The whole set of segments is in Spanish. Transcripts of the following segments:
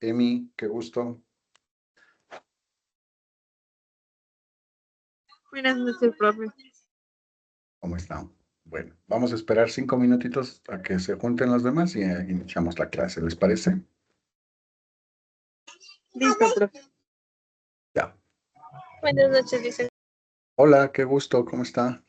Emi, qué gusto. Buenas noches, profe. ¿Cómo están? Bueno, vamos a esperar 5 minutitos a que se junten los demás y iniciamos la clase, ¿les parece? Listo, profe. Ya. Buenas noches, dice. Hola, qué gusto, ¿cómo está?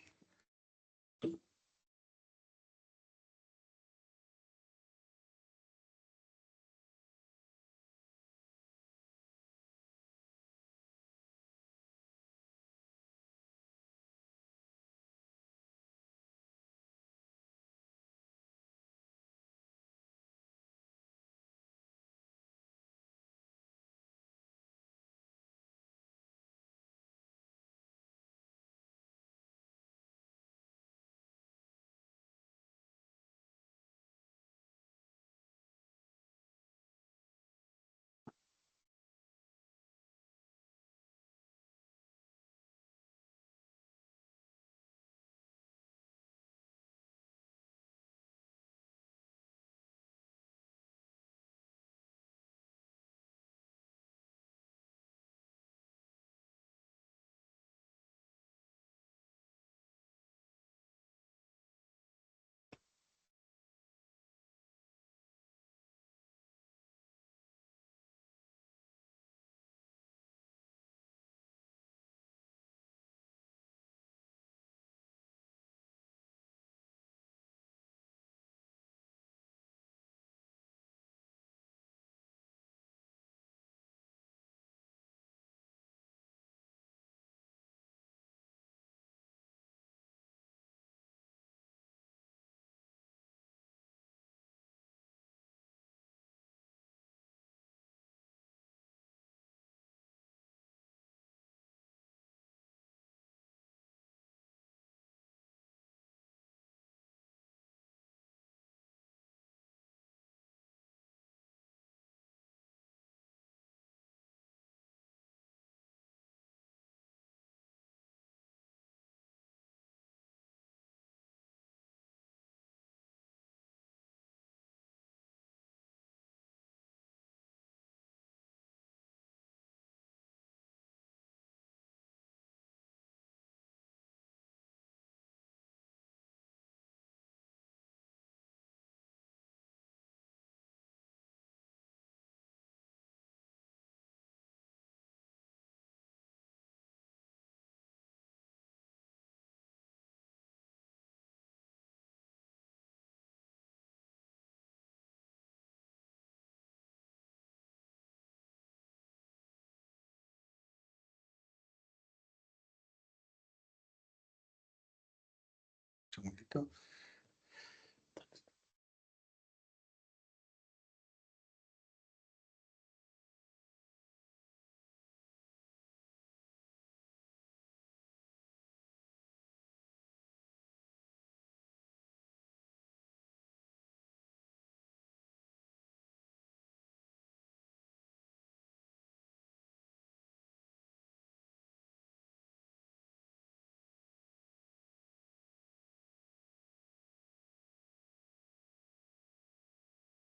Un segundito.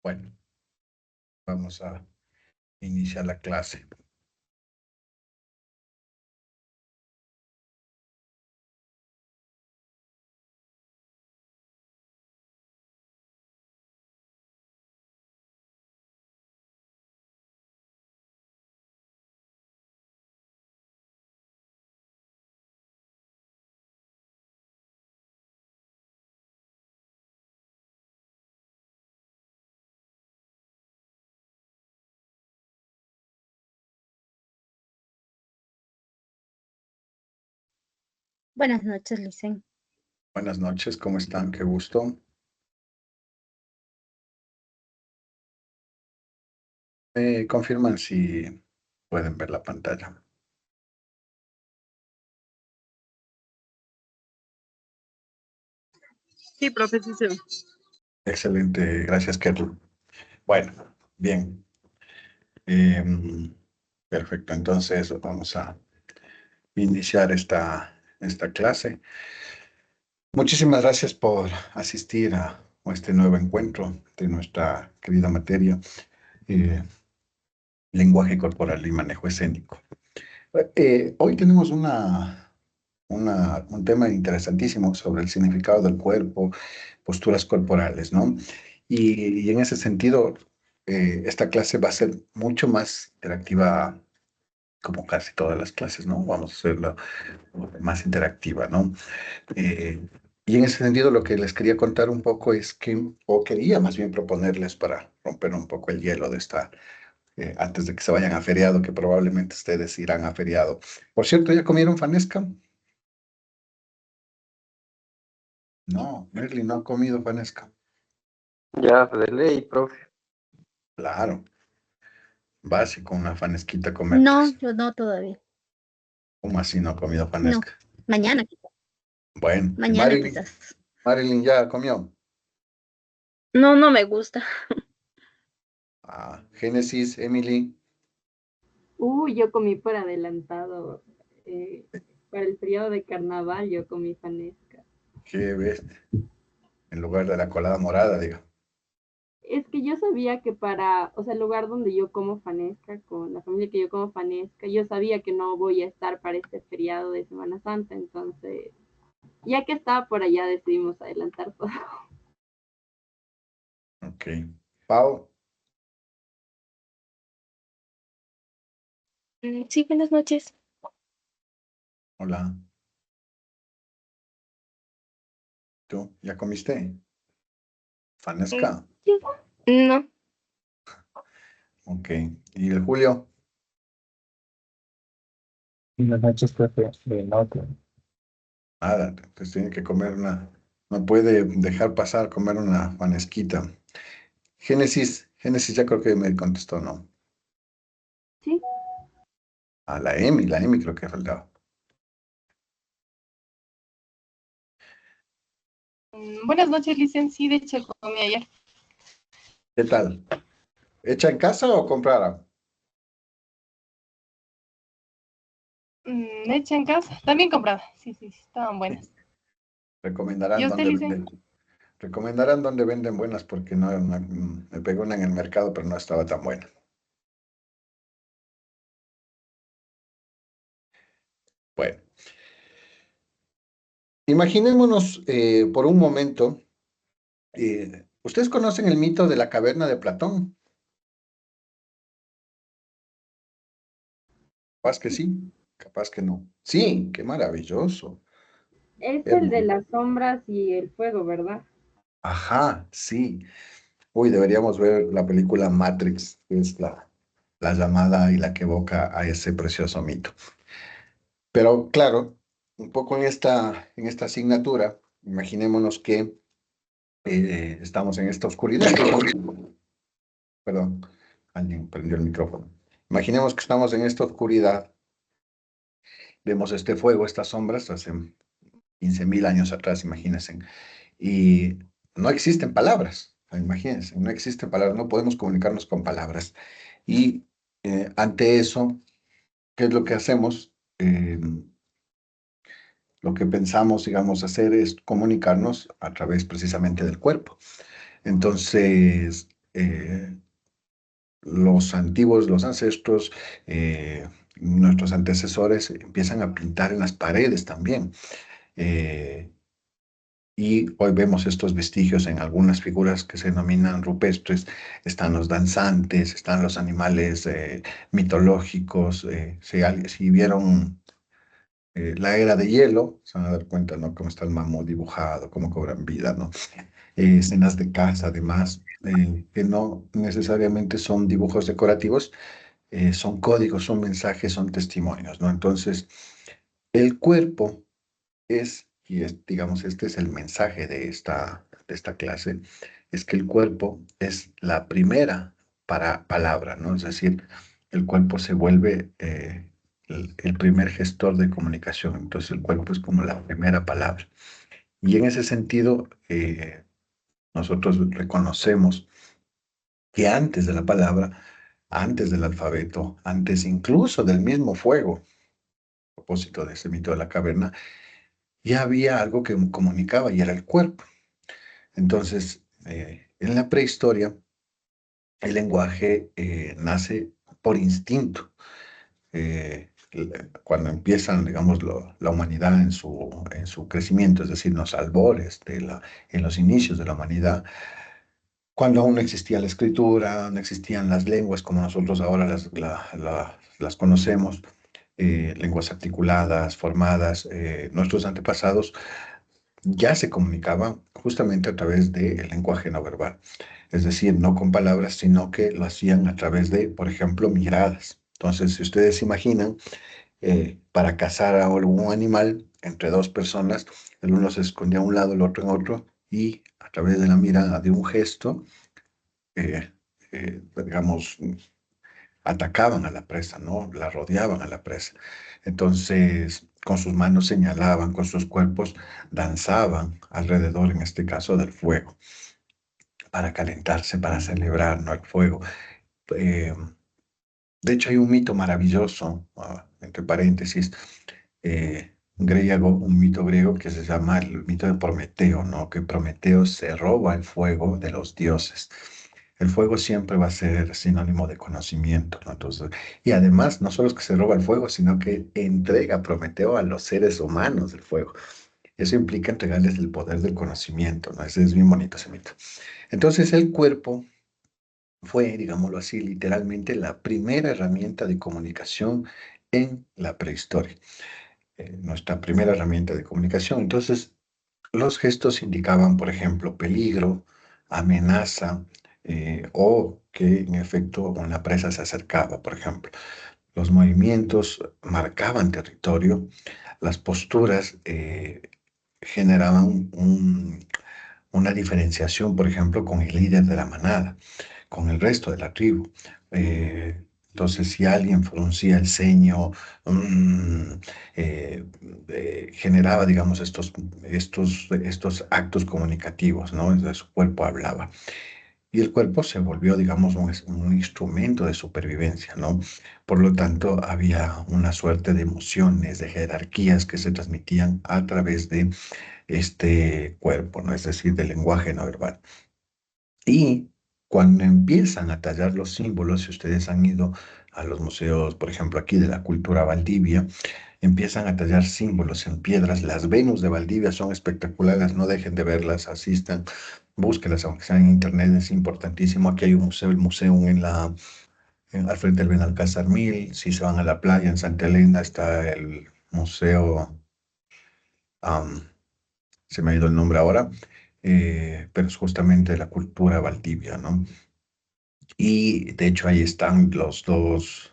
Bueno, vamos a iniciar la clase. Buenas noches, Licen. Buenas noches, ¿cómo están? Qué gusto. Me confirman si pueden ver la pantalla. Sí, profe, sí se ve. Excelente, gracias, Kettle. Bueno, bien. Em, Perfecto, entonces vamos a iniciar esta clase. Muchísimas gracias por asistir a este nuevo encuentro de nuestra querida materia. lenguaje corporal y manejo escénico. Hoy tenemos un tema interesantísimo sobre el significado del cuerpo, posturas corporales, ¿no? Y en ese sentido, esta clase va a ser mucho más interactiva, como casi todas las clases, ¿no? Vamos a hacerla más interactiva, ¿no? Eh, y en ese sentido, lo que les quería contar un poco es que, o quería más bien proponerles para romper un poco el hielo de esta, antes de que se vayan a feriado, que probablemente ustedes irán a feriado. Por cierto, ¿ya comieron fanesca? No, Merly no ha comido fanesca. Ya, de ley, profe. Claro, básico, una fanesquita No, comerles. yo no todavía. ¿Cómo así no ha comido No, fanesca? mañana quizás. Bueno, y Mañana Marilyn, quizás. Marilyn ya comió. No, no me gusta. Ah, Génesis, Emily, Yo comí por adelantado. eh, para el periodo de carnaval yo comí fanesca. ¿qué ves? En lugar de la colada morada, digo. Es que yo sabía que o sea, el lugar donde yo como fanesca, con la familia que yo como fanesca, yo sabía que no voy a estar para este feriado de Semana Santa, entonces, ya que estaba por allá, decidimos adelantar todo. Ok. Pau, Sí, buenas noches. hola. ¿Tú ya comiste? Fanesca. Sí. No, Ok. ¿Y el Julio? Buenas noches, profe. No, Nada, entonces tiene que comer una, no puede dejar pasar comer una fanesquita. Génesis ya creo que me contestó, ¿no? Sí, A la Emi creo que faltaba. Buenas noches, licen. Sí, de hecho, comí ayer. ¿Qué tal? ¿Hecha en casa o comprada? Hecha en casa. También comprada. Sí, sí, sí, estaban buenas. Recomendarán ¿Y usted, dónde licen? venden. Recomendarán dónde venden buenas porque me pegó una en el mercado, pero no estaba tan buena. Bueno, imaginémonos por un momento, ¿ustedes conocen el mito de la caverna de Platón? Capaz que sí, capaz que no. Sí, qué maravilloso. es el de Hermoso. las sombras y el fuego, ¿verdad? Ajá, sí. Uy, deberíamos ver la película Matrix, que es la llamada y la que evoca a ese precioso mito. Pero claro, un poco en esta asignatura, imaginémonos que estamos en esta oscuridad. Perdón, alguien prendió el micrófono. Imaginemos que estamos en esta oscuridad, vemos este fuego, estas sombras, hace 15.000 años atrás, imagínense, y no existen palabras, imagínense, no existen palabras, no podemos comunicarnos con palabras. Y ante eso, ¿qué es lo que hacemos? Lo que pensamos, digamos, hacer es comunicarnos a través precisamente del cuerpo. Entonces, los antiguos, los ancestros, nuestros antecesores empiezan a pintar en las paredes también. Eh, y hoy vemos estos vestigios en algunas figuras que se denominan rupestres. Están los danzantes, están los animales mitológicos. Si vieron la era de hielo, se van a dar cuenta, ¿no? Cómo está el mamut dibujado, cómo cobran vida, ¿no? Escenas de caza, además, que no necesariamente son dibujos decorativos, son códigos, son mensajes, son testimonios, ¿no? Entonces, el cuerpo digamos, este es el mensaje de esta clase, es que el cuerpo es la primera palabra, ¿no? Es decir, el cuerpo se vuelve el primer gestor de comunicación, entonces el cuerpo es como la primera palabra. Y en ese sentido, nosotros reconocemos que antes de la palabra, antes del alfabeto, antes incluso del mismo fuego, a propósito de ese mito de la caverna, ya había algo que comunicaba y era el cuerpo. Entonces, en la prehistoria, el lenguaje nace por instinto. Cuando empiezan, digamos, la humanidad en su crecimiento, es decir, en los albores, en los inicios de la humanidad, cuando aún no existía la escritura, no existían las lenguas como nosotros ahora las conocemos, lenguas articuladas, formadas, nuestros antepasados ya se comunicaban justamente a través del lenguaje no verbal, es decir, no con palabras, sino que lo hacían a través de, por ejemplo, miradas. Entonces, si ustedes se imaginan, para cazar a algún animal entre dos personas, el uno se escondía a un lado, el otro en otro, y a través de la mirada, de un gesto, digamos, atacaban a la presa, ¿no? La rodeaban a la presa. Entonces, con sus manos señalaban, con sus cuerpos danzaban alrededor, en este caso, del fuego, para calentarse, para celebrar, ¿no? El fuego. Eh, de hecho, hay un mito maravilloso, entre paréntesis, griego, un mito griego que se llama el mito de Prometeo, ¿no? Que Prometeo se roba el fuego de los dioses. El fuego siempre va a ser sinónimo de conocimiento, ¿no? Entonces, y además, no solo es que se roba el fuego, sino que entrega Prometeo a los seres humanos el fuego. Eso implica entregarles el poder del conocimiento, ¿no? Ese es bien bonito ese mito. Entonces, el cuerpo fue, digámoslo así, literalmente la primera herramienta de comunicación en la prehistoria. Nuestra primera herramienta de comunicación. Entonces, los gestos indicaban, por ejemplo, peligro, amenaza, o que en efecto una presa se acercaba, por ejemplo. Los movimientos marcaban territorio, las posturas generaban una diferenciación, por ejemplo, con el líder de la manada, con el resto de la tribu. Entonces, si alguien fruncía el ceño, mm, generaba, digamos, estos actos comunicativos, ¿no? Entonces, su cuerpo hablaba. Y el cuerpo se volvió, digamos, un instrumento de supervivencia, ¿no? Por lo tanto, había una suerte de emociones, de jerarquías que se transmitían a través de este cuerpo, ¿no? Es decir, del lenguaje no verbal. Y cuando empiezan a tallar los símbolos, si ustedes han ido a los museos, por ejemplo, aquí de la cultura Valdivia, empiezan a tallar símbolos en piedras. Las Venus de Valdivia son espectaculares, no dejen de verlas, asistan, búsquenlas, aunque sean en internet, es importantísimo. Aquí hay un museo, el museo al frente del Benalcázar 1000. Si se van a la playa en Santa Elena, está el museo, am, se me ha ido el nombre ahora, pero es justamente de la cultura Valdivia, ¿no? Y de hecho ahí están los dos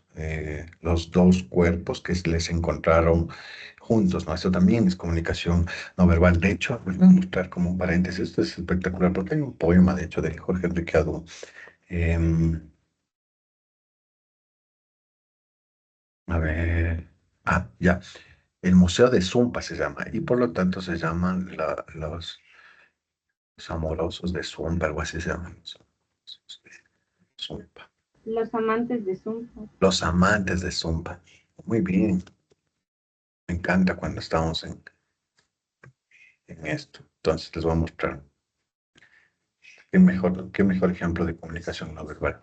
cuerpos que se les encontraron juntos, ¿no? Esto también es comunicación no verbal. De hecho, les voy a mostrar como un paréntesis, esto es espectacular, porque hay un poema, de hecho, de Jorge Enrique Adú. A ver, ya, el Museo de Zumpa se llama, y por lo tanto se llaman los amorosos de Zumpa, algo así se llaman. Zumpa. Los amantes de Zumpa. Los amantes de Zumpa. Muy bien. Me encanta cuando estamos en esto. Entonces les voy a mostrar qué mejor ejemplo de comunicación no verbal.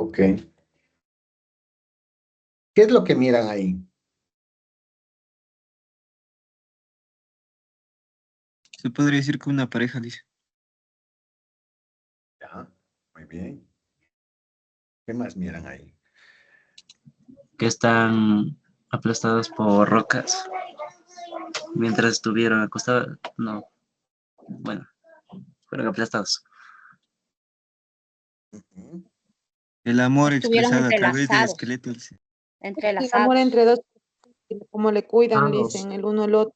Ok. ¿Qué es lo que miran ahí? Se podría decir que una pareja, dice. Ya, muy bien. ¿Qué más miran ahí? Que están aplastados por rocas mientras estuvieron acostados. No, bueno, fueron aplastados. Ujú. El amor Estuvieron expresado a través del entrelazados, esqueleto, dice. El entrelazados. amor entre dos, como le cuidan, Vamos. dicen el uno al otro.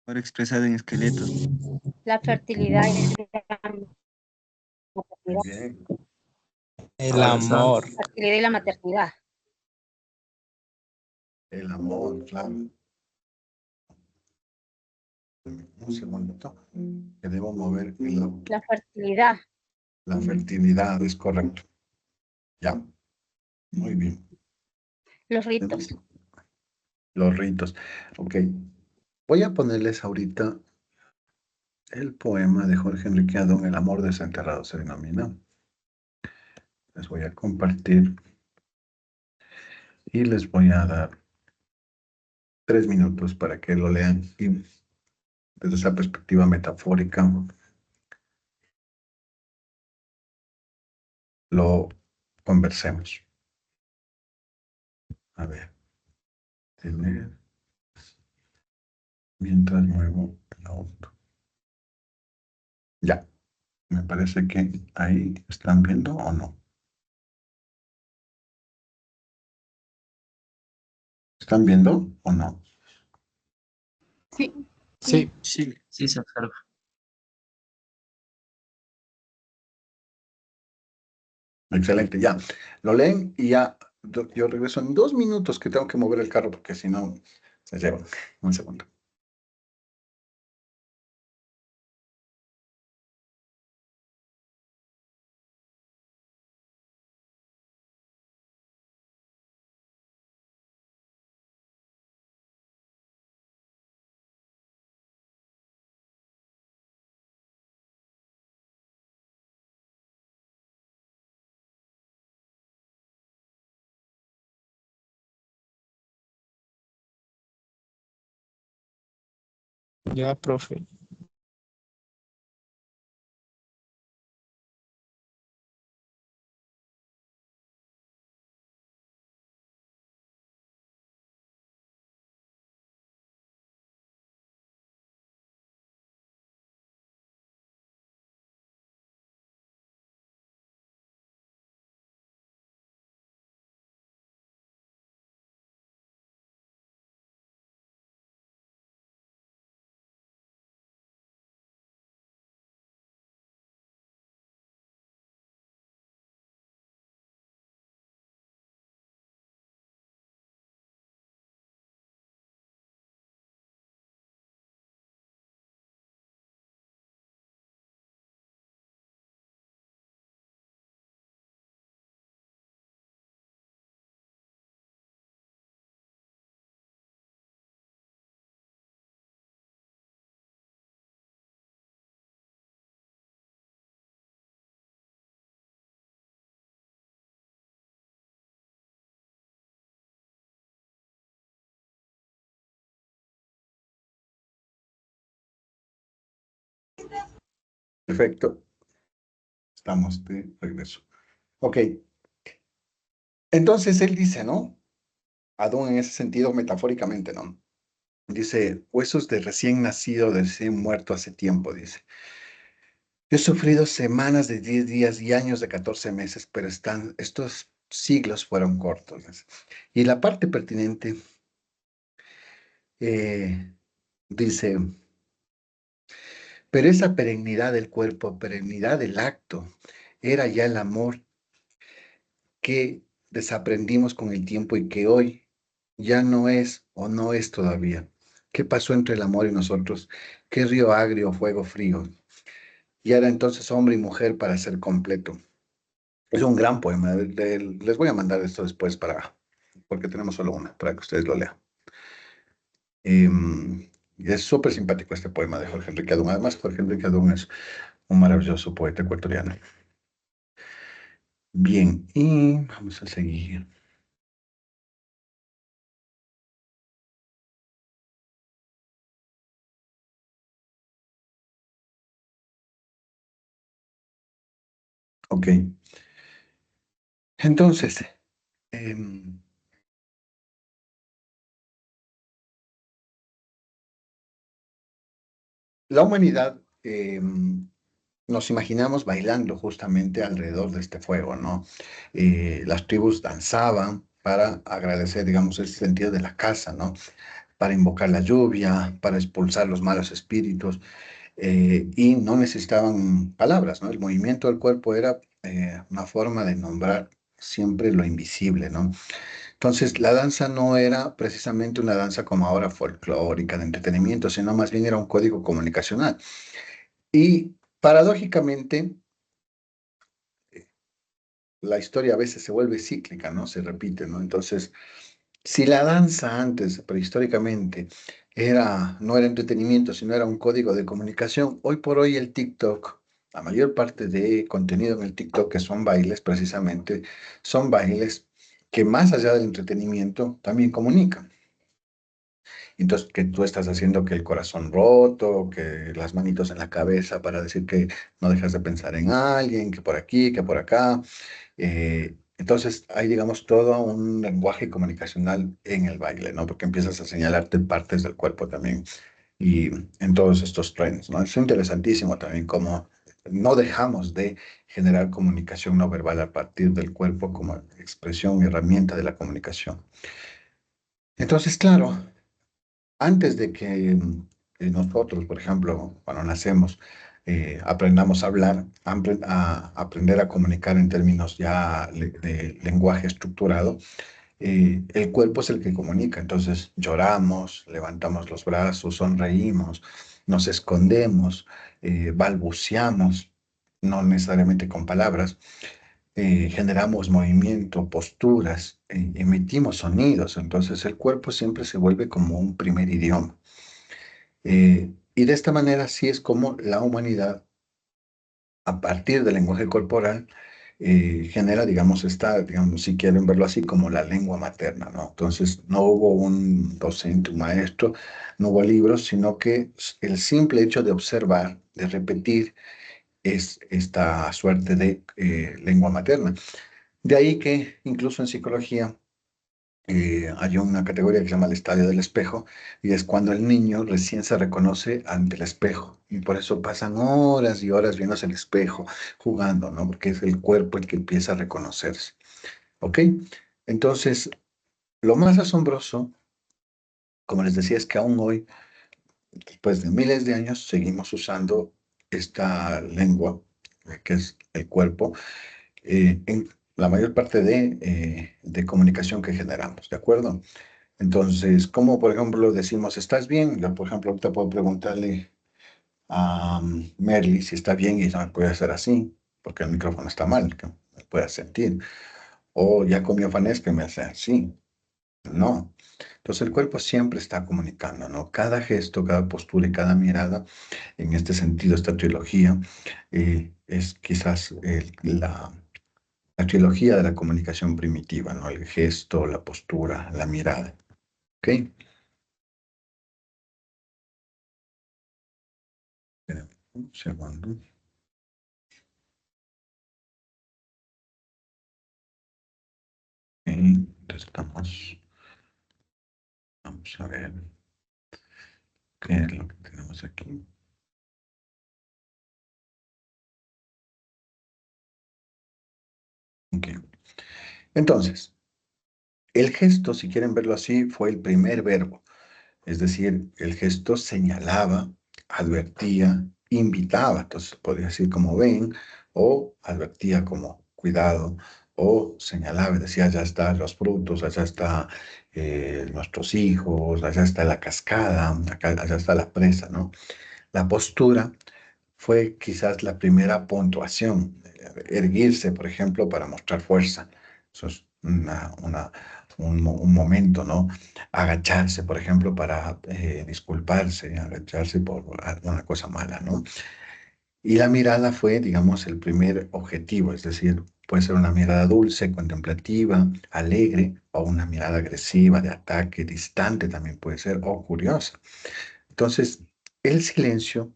Amor expresado en esqueleto. La fertilidad y Muy bien. El amor. la fertilidad y la maternidad. El amor, claro. Un segundito, que debo mover La fertilidad. la fertilidad, es correcto. Ya, muy bien. Los ritos. Los ritos. Ok, voy a ponerles ahorita el poema de Jorge Enrique Adón, El amor desenterrado se denomina. Les voy a compartir y les voy a dar 3 minutos para que lo lean y desde esa perspectiva metafórica lo conversemos. A ver, tener, mientras muevo el auto. Ya, me parece que ahí están viendo o no. ¿Están viendo o no? Sí. Sí. Sí. Sí, se observa. Excelente, ya. Lo leen y ya yo regreso en 2 minutos que tengo que mover el carro porque si no se llevan. Un segundo. Ya, profe. Perfecto. Estamos de regreso. Ok. Entonces él dice, ¿no? Adón en ese sentido metafóricamente, ¿no? Dice, huesos de recién nacido, de recién muerto hace tiempo, dice. He sufrido semanas de 10 días y años de 14 meses, pero estos siglos fueron cortos. Dice. Y la parte pertinente dice, pero esa perennidad del cuerpo, perennidad del acto, era ya el amor que desaprendimos con el tiempo y que hoy ya no es o no es todavía. ¿Qué pasó entre el amor y nosotros? ¿Qué río agrio, fuego frío? Y era entonces hombre y mujer para ser completo. Es un gran poema. Les voy a mandar esto después porque tenemos solo una, para que ustedes lo lean. Y es súper simpático este poema de Jorge Enrique Adún. Además, Jorge Enrique Adún es un maravilloso poeta ecuatoriano. Bien, y vamos a seguir. Ok. Entonces, la humanidad nos imaginamos bailando justamente alrededor de este fuego, ¿no? Las tribus danzaban para agradecer, digamos, el sentido de la casa, ¿no? Para invocar la lluvia, para expulsar los malos espíritus, y no necesitaban palabras, ¿no? El movimiento del cuerpo era una forma de nombrar siempre lo invisible, ¿no? Entonces, la danza no era precisamente una danza como ahora folclórica de entretenimiento, sino más bien era un código comunicacional. Y paradójicamente, la historia a veces se vuelve cíclica, ¿no? Se repite, ¿no? Entonces, si la danza antes, prehistóricamente, no era entretenimiento, sino era un código de comunicación, hoy por hoy el TikTok, la mayor parte de contenido en el TikTok, que son bailes precisamente, son bailes que más allá del entretenimiento también comunican. Entonces, que tú estás haciendo que el corazón roto, que las manitos en la cabeza para decir que no dejas de pensar en alguien, que por aquí, que por acá. Entonces, hay, digamos, todo un lenguaje comunicacional en el baile, ¿no? Porque empiezas a señalarte partes del cuerpo también y en todos estos trends, ¿no? Es interesantísimo también cómo no dejamos de generar comunicación no verbal a partir del cuerpo como expresión y herramienta de la comunicación. Entonces, claro, antes de que nosotros, por ejemplo, cuando nacemos, aprendamos a hablar, a aprender a comunicar en términos ya de lenguaje estructurado, el cuerpo es el que comunica. Entonces lloramos, levantamos los brazos, sonreímos, nos escondemos, balbuceamos, no necesariamente con palabras, generamos movimiento, posturas, emitimos sonidos. Entonces el cuerpo siempre se vuelve como un primer idioma. Y de esta manera sí es como la humanidad, a partir del lenguaje corporal, genera, digamos, digamos, si quieren verlo así, como la lengua materna, ¿no? Entonces, no hubo un docente, un maestro, no hubo libros, sino que el simple hecho de observar, de repetir, es esta suerte de lengua materna. De ahí que incluso en psicología hay una categoría que se llama el estadio del espejo, y es cuando el niño recién se reconoce ante el espejo. Y por eso pasan horas y horas viéndose el espejo, jugando, ¿no? Porque es el cuerpo el que empieza a reconocerse. ¿Ok? Entonces, lo más asombroso, como les decía, es que aún hoy, después de miles de años, seguimos usando esta lengua, que es el cuerpo, en la mayor parte de comunicación que generamos, ¿de acuerdo? Entonces, como por ejemplo decimos, ¿estás bien? Yo, por ejemplo, ahorita puedo preguntarle a Merly si está bien y ella me puede hacer así, porque el micrófono está mal, que me pueda sentir. O ya comió Fanesca y me hace así. No. Entonces el cuerpo siempre está comunicando, ¿no? Cada gesto, cada postura y cada mirada, en este sentido, esta trilogía, es quizás la trilogía de la comunicación primitiva, ¿no? El gesto, la postura, la mirada. ¿Ok? Espérame un segundo. Entonces vamos a ver qué es lo que tenemos aquí. Ok. Entonces, el gesto, si quieren verlo así, fue el primer verbo. Es decir, el gesto señalaba, advertía, invitaba. Entonces, podría decir como ven, o advertía como cuidado, o señalaba y decía, allá están los frutos, allá están nuestros hijos, allá está la cascada, allá está la presa, ¿no? La postura fue quizás la primera puntuación, erguirse, por ejemplo, para mostrar fuerza. Eso es un momento, ¿no? Agacharse, por ejemplo, para disculparse, agacharse por alguna cosa mala, ¿no? Y la mirada fue, digamos, el primer objetivo, es decir, puede ser una mirada dulce, contemplativa, alegre, o una mirada agresiva, de ataque, distante también puede ser, o curiosa. Entonces, el silencio,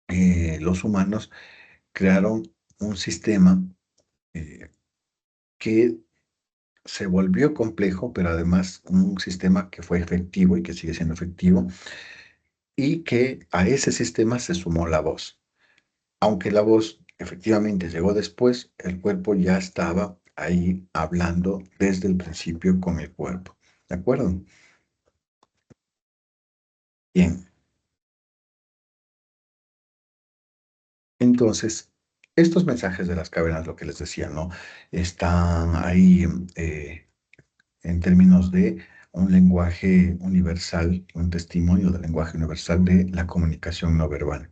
los humanos crearon un sistema eh, que se volvió complejo, pero además un sistema que fue efectivo y que sigue siendo efectivo, y que a ese sistema se sumó la voz. Aunque la voz efectivamente llegó después, el cuerpo ya estaba ahí hablando desde el principio con el cuerpo. ¿De acuerdo? Bien. Entonces, estos mensajes de las cavernas, lo que les decía, ¿no? Están ahí en términos de un lenguaje universal, un testimonio del lenguaje universal de la comunicación no verbal.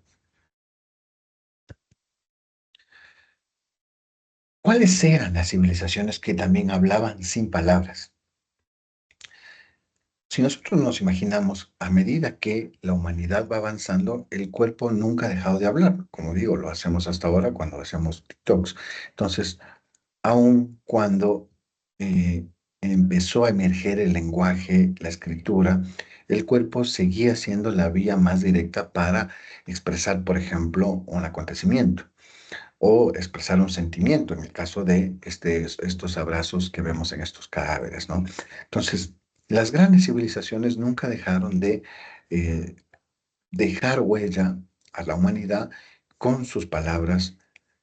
¿Cuáles eran las civilizaciones que también hablaban sin palabras? Si nosotros nos imaginamos, a medida que la humanidad va avanzando, el cuerpo nunca ha dejado de hablar. Como digo, lo hacemos hasta ahora cuando hacemos TikToks. Entonces, aun cuando empezó a emerger el lenguaje, la escritura, el cuerpo seguía siendo la vía más directa para expresar, por ejemplo, un acontecimiento o expresar un sentimiento, en el caso de estos abrazos que vemos en estos cadáveres, ¿no? Entonces, las grandes civilizaciones nunca dejaron de eh, dejar huella a la humanidad con sus palabras,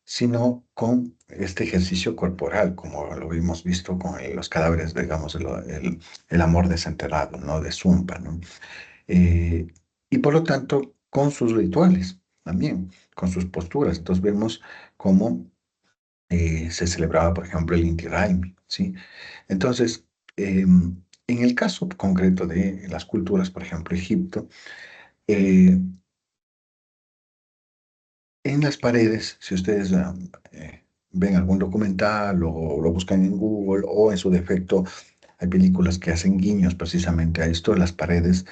sino con este ejercicio corporal, como lo hemos visto con los cadáveres, digamos, el amor desenterrado, ¿no? De Zumpa, ¿no? Eh, y por lo tanto, con sus rituales también, con sus posturas. Entonces vemos cómo se celebraba, por ejemplo, el Inti Raymi, ¿sí? Entonces, en el caso concreto de las culturas, por ejemplo, Egipto, eh, en las paredes, si ustedes ven algún documental o lo buscan en Google o en su defecto hay películas que hacen guiños precisamente a esto, en las paredes,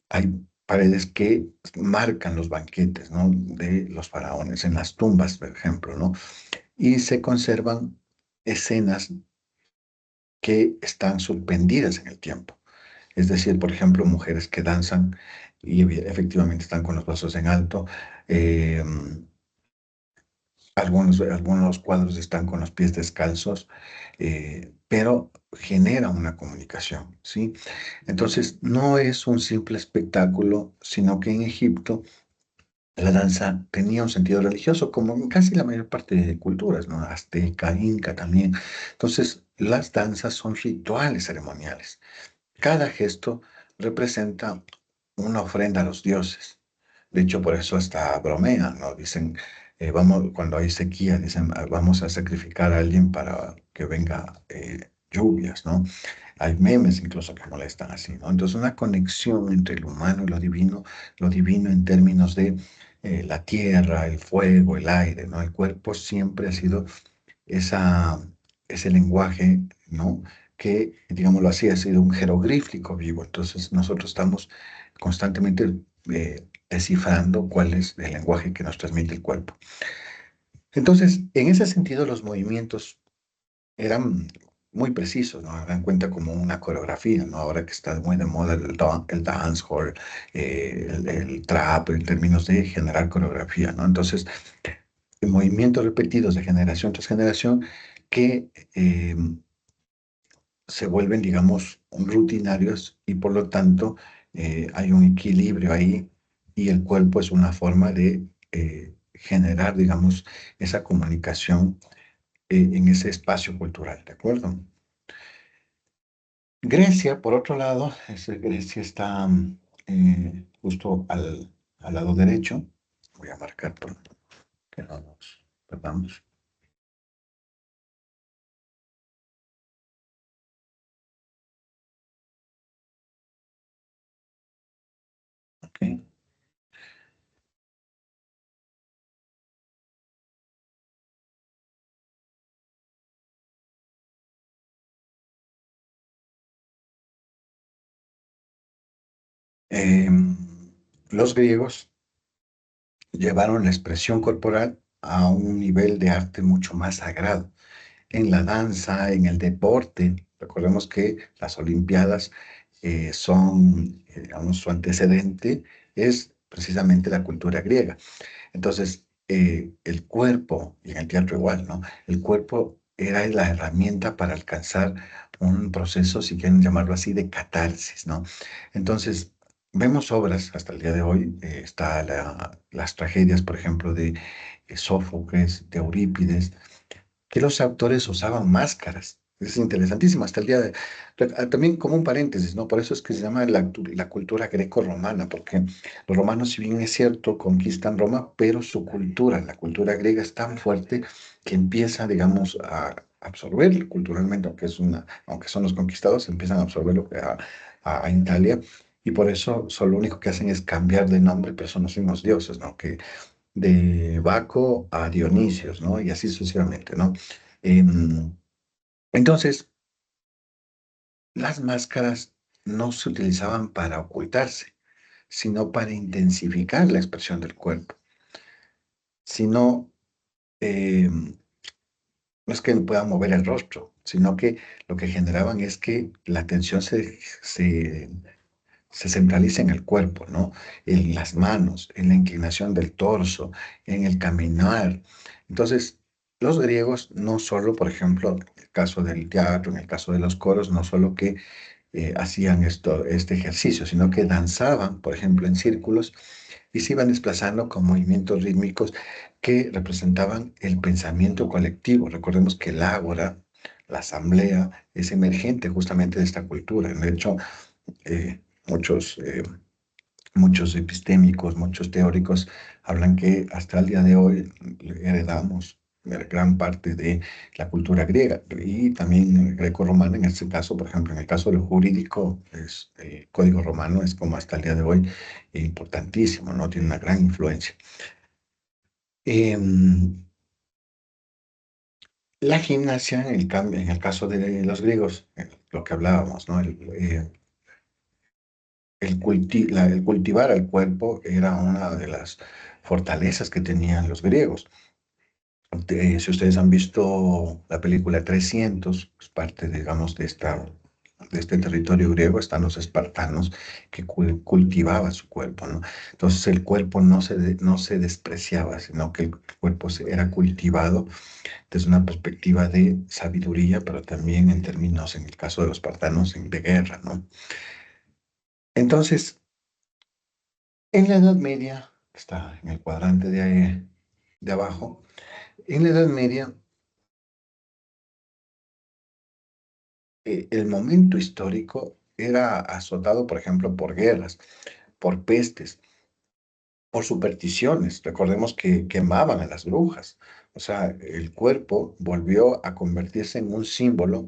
hay paredes que marcan los banquetes, ¿no? De los faraones, en las tumbas, por ejemplo, ¿no? Y se conservan escenas que están suspendidas en el tiempo. Es decir, por ejemplo, mujeres que danzan y efectivamente están con los brazos en alto. eh, algunos cuadros están con los pies descalzos, pero genera una comunicación, ¿sí? Entonces, no es un simple espectáculo, sino que en Egipto la danza tenía un sentido religioso, como en casi la mayor parte de culturas, ¿no? Azteca, inca también. Entonces, las danzas son rituales ceremoniales. Cada gesto representa una ofrenda a los dioses. De hecho, por eso hasta bromean, ¿no? Dicen, vamos, cuando hay sequía, dicen, "Ah, vamos a sacrificar a alguien para que venga lluvias, ¿no? Hay memes incluso que molestan así, ¿no? Entonces, una conexión entre lo humano y lo divino en términos de la tierra, el fuego, el aire, ¿no? El cuerpo siempre ha sido esa, ese lenguaje, ¿no? Que, digámoslo así, ha sido un jeroglífico vivo. Entonces, nosotros estamos constantemente descifrando cuál es el lenguaje que nos transmite el cuerpo. Entonces, en ese sentido, los movimientos eran muy precisos, ¿no? Dan cuenta como una coreografía, ¿no? Ahora que está muy de moda el dancehall, el trap, en términos de generar coreografía, ¿no? Entonces, movimientos repetidos de generación tras generación que se vuelven, digamos, rutinarios y por lo tanto hay un equilibrio ahí y el cuerpo es una forma de generar, digamos, esa comunicación en ese espacio cultural, ¿de acuerdo? Grecia, por otro lado, Grecia está justo al lado derecho. Voy a marcar para que no nos perdamos. Ok. Em, los griegos llevaron la expresión corporal a un nivel de arte mucho más sagrado. En la danza, en el deporte, recordemos que las Olimpiadas son, digamos, su antecedente es precisamente la cultura griega. Entonces, el cuerpo, y en el teatro igual, ¿no? El cuerpo era la herramienta para alcanzar un proceso, si quieren llamarlo así, de catarsis, ¿no? Entonces, vemos obras hasta el día de hoy, está las tragedias, por ejemplo, de Sófocles, de Eurípides, que los autores usaban máscaras. Es interesantísimo hasta el día de... También como un paréntesis, ¿no? Por eso es que se llama la cultura greco-romana, porque los romanos, si bien es cierto, conquistan Roma, pero su cultura, la cultura griega es tan fuerte que empieza, digamos, absorber culturalmente, aunque son los conquistados, empiezan a absorber a Italia, y por eso lo único que hacen es cambiar de nombre, pero son los mismos dioses, ¿no? Que de Baco a Dionisios, ¿no? Y así sucesivamente, ¿no? Em, entonces, las máscaras no se utilizaban para ocultarse, sino para intensificar la expresión del cuerpo, sino no es que no puedan mover el rostro, sino que lo que generaban es que la atención se centraliza en el cuerpo, ¿no? En las manos, en la inclinación del torso, en el caminar. Entonces, los griegos no solo, por ejemplo, en el caso del teatro, en el caso de los coros, no solo que hacían este ejercicio, sino que danzaban, por ejemplo, en círculos y se iban desplazando con movimientos rítmicos que representaban el pensamiento colectivo. Recordemos que el ágora, la asamblea, es emergente justamente de esta cultura. De hecho, eh, muchos, eh, muchos epistémicos, muchos teóricos hablan que hasta el día de hoy heredamos gran parte de la cultura griega y también greco-romana en este caso, por ejemplo, en el caso del jurídico, el código romano es como hasta el día de hoy importantísimo, ¿no? Tiene una gran influencia. Em, la gimnasia, en el caso de los griegos, lo que hablábamos, ¿no? El cultivar al cuerpo era una de las fortalezas que tenían los griegos. Si ustedes han visto la película 300, es parte, digamos, de este territorio griego, están los espartanos que cultivaban su cuerpo, ¿no? Entonces el cuerpo no se despreciaba, sino que el cuerpo era cultivado desde una perspectiva de sabiduría, pero también en términos, en el caso de los espartanos, de guerra, ¿no? Entonces, en la Edad Media, que está en el cuadrante de abajo, en la Edad Media, el momento histórico era azotado, por ejemplo, por guerras, por pestes, por supersticiones. Recordemos que quemaban a las brujas. O sea, el cuerpo volvió a convertirse en un símbolo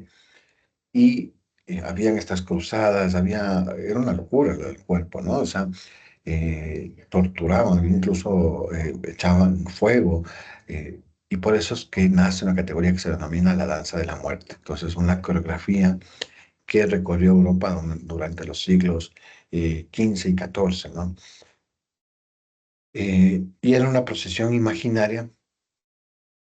y habían estas cruzadas, era una locura el cuerpo, ¿no? O sea, torturaban, incluso echaban fuego, y por eso es que nace una categoría que se denomina la danza de la muerte. Entonces, una coreografía que recorrió Europa durante los siglos XV y XIV, ¿no? Y era una procesión imaginaria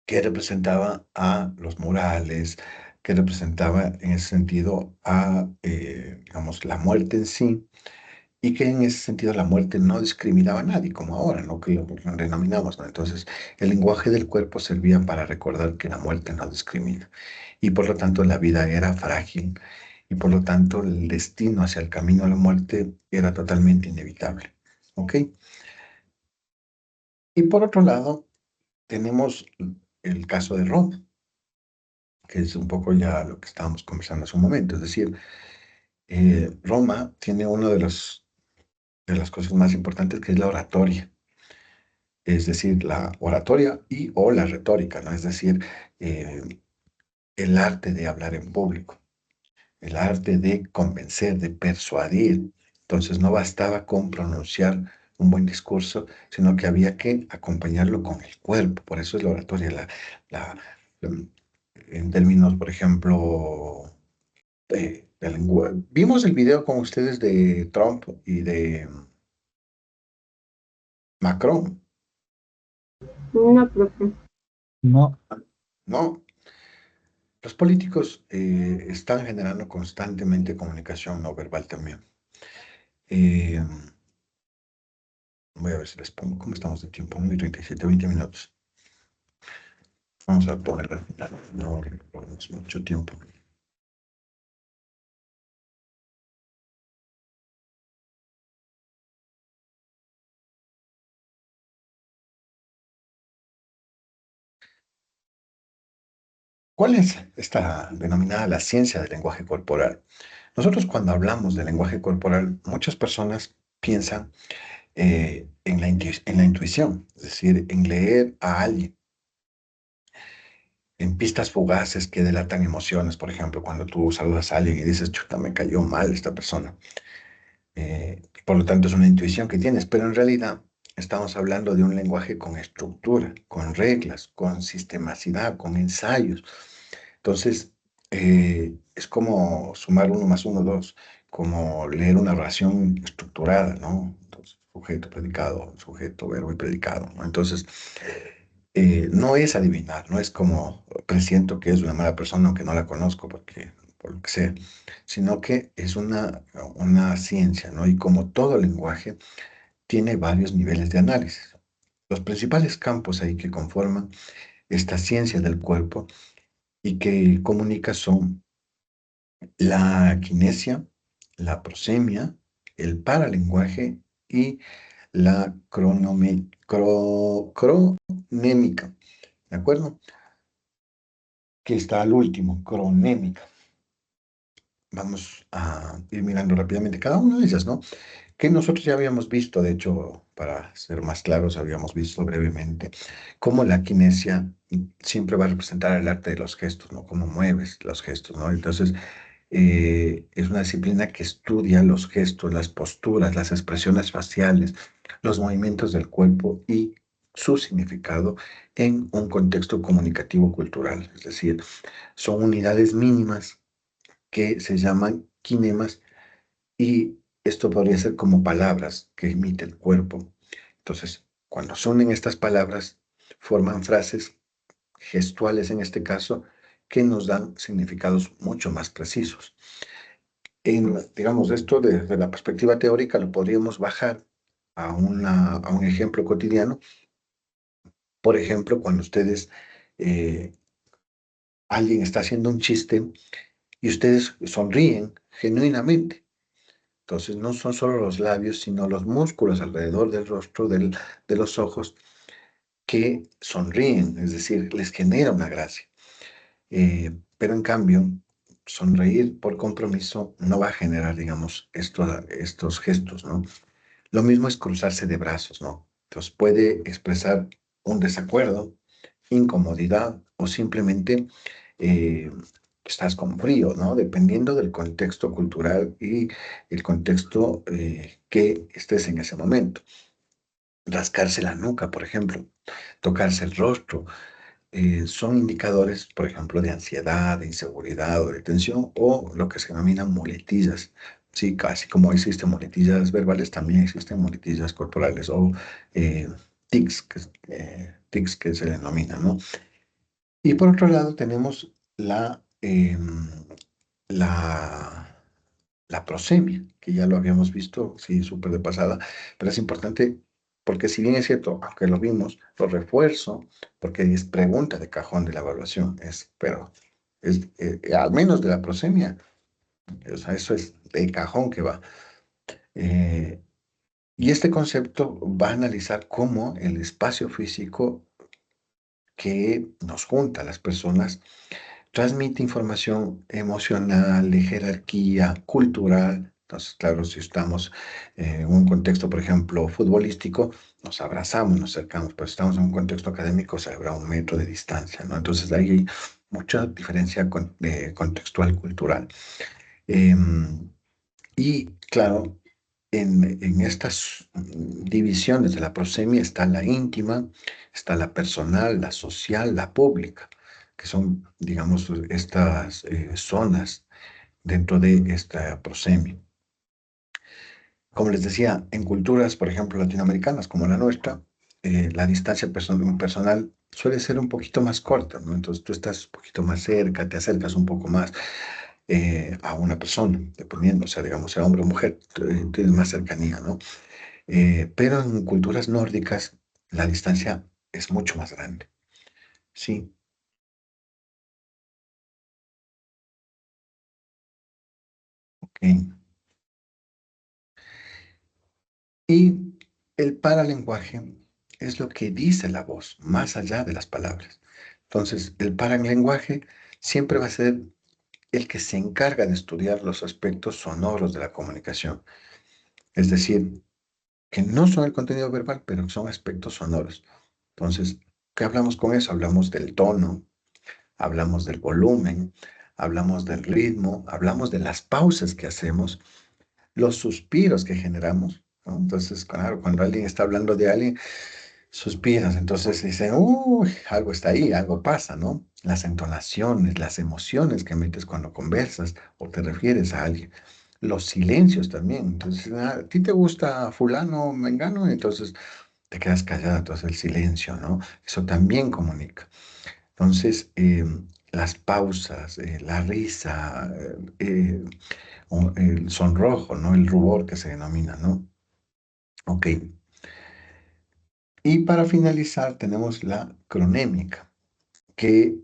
que representaba a los murales, que representaba en ese sentido a, digamos, la muerte en sí, y que en ese sentido la muerte no discriminaba a nadie, como ahora, ¿no? Que lo denominamos, ¿no? Entonces, el lenguaje del cuerpo servía para recordar que la muerte no discrimina, y por lo tanto la vida era frágil, y por lo tanto el destino hacia el camino a la muerte era totalmente inevitable, ¿ok? Y por otro lado, tenemos el caso de Roma, que es un poco ya lo que estábamos conversando hace un momento, es decir, Roma tiene una de las cosas más importantes que es la oratoria, es decir, la oratoria y o la retórica, ¿no? Es decir, eh, el arte de hablar en público, el arte de convencer, de persuadir. Entonces no bastaba con pronunciar un buen discurso, sino que había que acompañarlo con el cuerpo. Por eso es la oratoria, la- la- en términos, por ejemplo, de lenguaje. Vimos el video con ustedes de Trump y de Macron, No, profe. No, ¿no? Los políticos están generando constantemente comunicación no verbal también. Eh, Voy a ver si les pongo, ¿cómo estamos de tiempo? 1:37, 20 minutos. Vamos a poner al final, no perdemos mucho tiempo. ¿Cuál es esta denominada la ciencia del lenguaje corporal? Nosotros cuando hablamos de lenguaje corporal, muchas personas piensan en la intuición, es decir, en leer a alguien. en pistas fugaces que delatan emociones, por ejemplo, cuando tú saludas a alguien y dices, chuta, me cayó mal esta persona. Por lo tanto, es una intuición que tienes, pero en realidad estamos hablando de un lenguaje con estructura, con reglas, con sistemacidad, con ensayos. Entonces, es como sumar uno más uno, dos, como leer una oración estructurada, ¿no? Entonces, sujeto, predicado, sujeto, verbo y predicado, ¿no? Entonces, no es adivinar, no es como presiento que es una mala persona aunque no la conozco porque, por lo que sea, sino que es una ciencia, ¿no? Y como todo lenguaje, tiene varios niveles de análisis. Los principales campos ahí que conforman esta ciencia del cuerpo y que comunica son la kinesia, la prosemia, el paralenguaje y la cronémica, ¿de acuerdo? Que está al último, cronémica. Vamos a ir mirando rápidamente cada una de ellas, ¿no? Que nosotros ya habíamos visto, de hecho, para ser más claros, habíamos visto brevemente cómo la kinesia siempre va a representar el arte de los gestos, ¿no? Cómo mueves los gestos, ¿no? Entonces, es una disciplina que estudia los gestos, las posturas, las expresiones faciales, los movimientos del cuerpo y su significado en un contexto comunicativo cultural. Es decir, son unidades mínimas que se llaman kinemas y esto podría ser como palabras que emite el cuerpo. Entonces, cuando se unen estas palabras, forman frases gestuales en este caso que nos dan significados mucho más precisos. Digamos, esto desde la perspectiva teórica lo podríamos bajar a un ejemplo cotidiano. Por ejemplo, cuando eh, alguien está haciendo un chiste y ustedes sonríen genuinamente. Entonces, no son solo los labios, sino los músculos alrededor del rostro, de los ojos, que sonríen, es decir, les genera una gracia. Pero en cambio, sonreír por compromiso no va a generar, digamos, estos gestos, ¿no? Lo mismo es cruzarse de brazos, ¿no? Entonces puede expresar un desacuerdo, incomodidad o simplemente eh, estás con frío, ¿no? Dependiendo del contexto cultural y el contexto que estés en ese momento. Rascarse la nuca, por ejemplo, tocarse el rostro, son indicadores, por ejemplo, de ansiedad, de inseguridad o de tensión, o lo que se denominan muletillas. Sí, casi como existen muletillas verbales, también existen muletillas corporales o eh, tics que se denominan, ¿no? Y por otro lado tenemos la, la prosemia, que ya lo habíamos visto, sí, súper de pasada, pero es importante porque si bien es cierto, aunque lo vimos, lo refuerzo, porque es pregunta de cajón de la evaluación, pero es al menos de la prosemia, o sea, eso es de cajón que va. Eh, y este concepto va a analizar cómo el espacio físico que nos junta a las personas transmite información emocional, de jerarquía, cultural. Entonces, claro, si estamos en un contexto, por ejemplo, futbolístico, nos abrazamos, nos acercamos, pero si estamos en un contexto académico, se habrá 1 metro de distancia, ¿no? Entonces, ahí hay mucha diferencia contextual, cultural. Y claro, en estas divisiones de la prosemia está la íntima, está la personal, la social, la pública, que son, digamos, estas zonas dentro de esta prosemia. Como les decía, en culturas, por ejemplo, latinoamericanas como la nuestra, la distancia personal suele ser un poquito más corta, ¿no? Entonces tú estás un poquito más cerca, te acercas un poco más a una persona, dependiendo, o sea, digamos, sea hombre o mujer, tienes más cercanía, ¿no? Pero en culturas nórdicas la distancia es mucho más grande, ¿sí? Ok. Y el paralenguaje es lo que dice la voz, más allá de las palabras. Entonces, el paralenguaje siempre va a ser el que se encarga de estudiar los aspectos sonoros de la comunicación. Es decir, que no son el contenido verbal, pero son aspectos sonoros. Entonces, ¿qué hablamos con eso? Hablamos del tono, hablamos del volumen, hablamos del ritmo, hablamos de las pausas que hacemos, los suspiros que generamos, ¿no? Entonces, claro, cuando alguien está hablando de alguien, suspiras, entonces dicen, uy, algo está ahí, algo pasa, ¿no? Las entonaciones, las emociones que metes cuando conversas o te refieres a alguien. Los silencios también. Entonces, a ti te gusta fulano, mengano, entonces te quedas callado, entonces el silencio, ¿no? Eso también comunica. Entonces, las pausas, la risa, el sonrojo, ¿no? El rubor que se denomina, ¿no? Ok. Y para finalizar tenemos la cronémica, que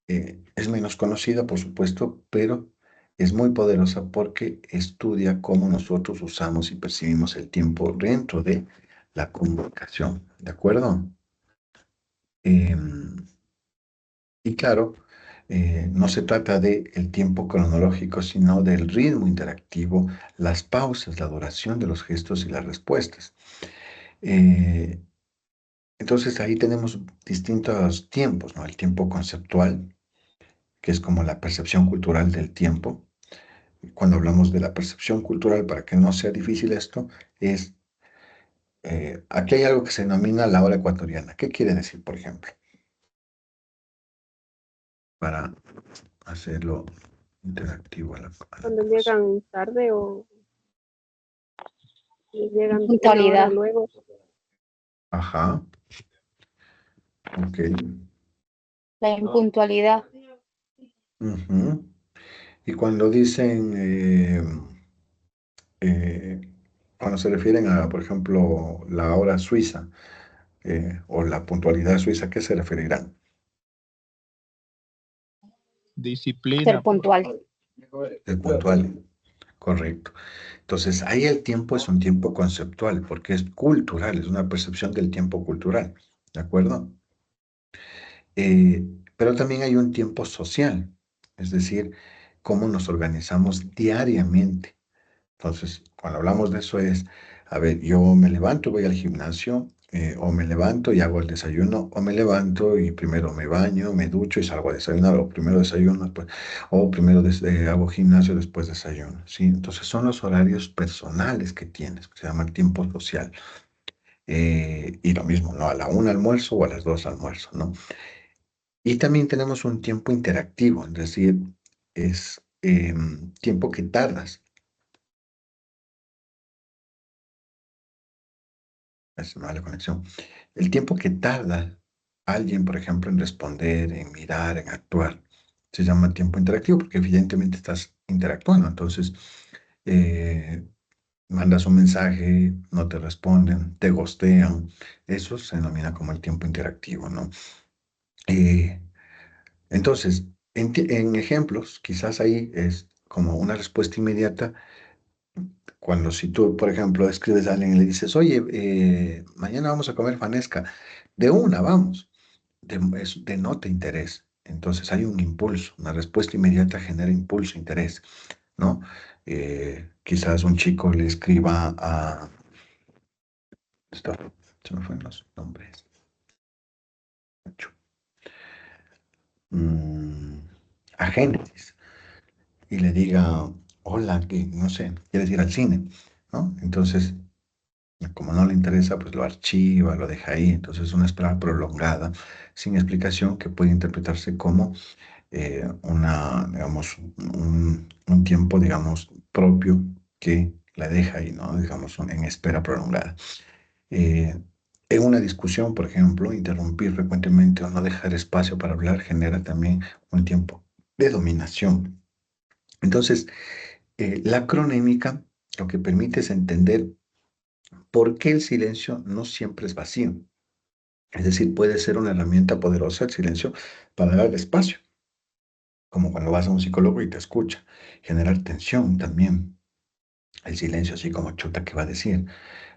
es menos conocida, por supuesto, pero es muy poderosa porque estudia cómo nosotros usamos y percibimos el tiempo dentro de la comunicación, ¿de acuerdo? Em, y claro, no se trata de el tiempo cronológico, sino del ritmo interactivo, las pausas, la duración de los gestos y las respuestas. Eh, entonces ahí tenemos distintos tiempos, ¿no? El tiempo conceptual, que es como la percepción cultural del tiempo. Cuando hablamos de la percepción cultural, para que no sea difícil esto, es, aquí hay algo que se denomina la hora ecuatoriana. ¿Qué quiere decir, por ejemplo? Para hacerlo interactivo a la Cuando cosa. llegan tarde o llegan una hora Puntualidad. luego. Ajá, ok. La impuntualidad. Ujú. Y cuando dicen, eh, cuando se refieren a, por ejemplo, la hora suiza o la puntualidad suiza, ¿a qué se referirán? Ser puntual. El puntual, correcto. Entonces, ahí el tiempo es un tiempo conceptual, porque es cultural, es una percepción del tiempo cultural, ¿de acuerdo? Pero también hay un tiempo social, es decir, cómo nos organizamos diariamente. Entonces, cuando hablamos de eso es, a ver, yo me levanto, voy al gimnasio, o me levanto y hago el desayuno, o me levanto y primero me baño, me ducho y salgo a desayunar, o primero desayuno, después, o primero hago gimnasio, después desayuno, ¿sí? Entonces son los horarios personales que tienes, que se llama el tiempo social. Y lo mismo, ¿no? A la una almuerzo o a las dos almuerzo, ¿no? Y también tenemos un tiempo interactivo, es decir, es tiempo que tardas. Es una mala conexión. El tiempo que tarda alguien, por ejemplo, en responder, en mirar, en actuar, se llama tiempo interactivo porque evidentemente estás interactuando. Entonces, eh, mandas un mensaje, no te responden, te gostean. Eso se denomina como el tiempo interactivo, ¿no? Eh, entonces, en ejemplos, quizás ahí es como una respuesta inmediata cuando si tú, por ejemplo, escribes a alguien y le dices, oye, mañana vamos a comer fanesca, de una, vamos, denota interés. Entonces hay un impulso, una respuesta inmediata genera impulso, interés, ¿no? Quizás un chico le escriba a, esto, se me fueron los nombres, Mm, a Génesis y le diga, hola, que no sé, quieres ir al cine, ¿no? Entonces como no le interesa, pues lo archiva, lo deja ahí. Entonces, es una espera prolongada, sin explicación, que puede interpretarse como digamos, un tiempo, digamos, propio que la deja ahí, ¿no? Digamos, en espera prolongada. Eh, en una discusión, por ejemplo, interrumpir frecuentemente o no dejar espacio para hablar genera también un tiempo de dominación. Entonces, la cronémica lo que permite es entender por qué el silencio no siempre es vacío. Es decir, puede ser una herramienta poderosa el silencio para dar espacio, como cuando vas a un psicólogo y te escucha, generar tensión también, el silencio así como chuta que va a decir,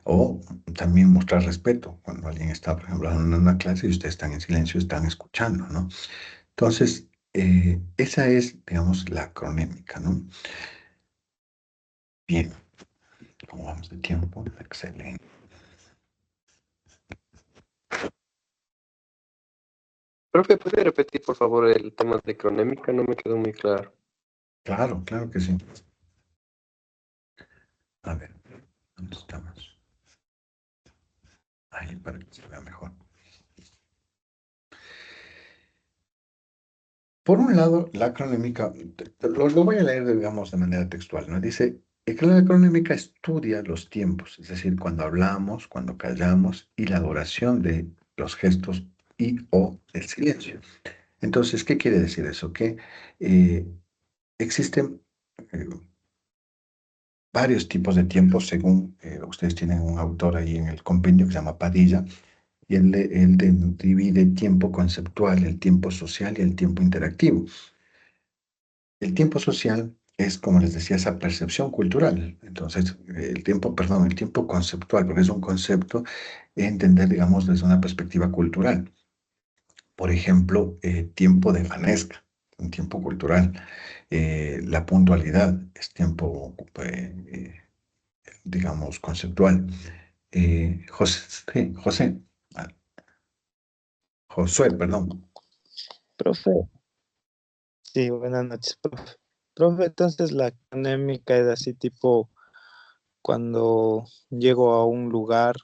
o también mostrar respeto, cuando alguien está, por ejemplo, en una clase y ustedes están en silencio, están escuchando, ¿no? Entonces, esa es, digamos, la cronémica, ¿no? Bien, ¿cómo vamos de tiempo? Excelente. Profe, ¿puede repetir, por favor, el tema de cronémica? No me quedó muy claro. Claro, claro que sí. A ver, ¿dónde estamos? Ahí, para que se vea mejor. Por un lado, la cronémica, lo voy a leer, digamos, de manera textual, ¿no? Dice que la cronémica estudia los tiempos, es decir, cuando hablamos, cuando callamos y la duración de los gestos y o el silencio. Entonces, ¿qué quiere decir eso? Que eh, existen varios tipos de tiempos según ustedes tienen un autor ahí en el compendio que se llama Padilla, y divide tiempo conceptual, el tiempo social y el tiempo interactivo. El tiempo social es, como les decía, esa percepción cultural. Entonces, el tiempo conceptual, porque es un concepto entender, digamos, desde una perspectiva cultural. Por ejemplo, tiempo de fanesca, un tiempo cultural. La puntualidad es tiempo, digamos, conceptual. José, ah, Josué, perdón. Profe, sí, buenas noches, profe. Profe, entonces la anémica es así tipo cuando llego a un lugar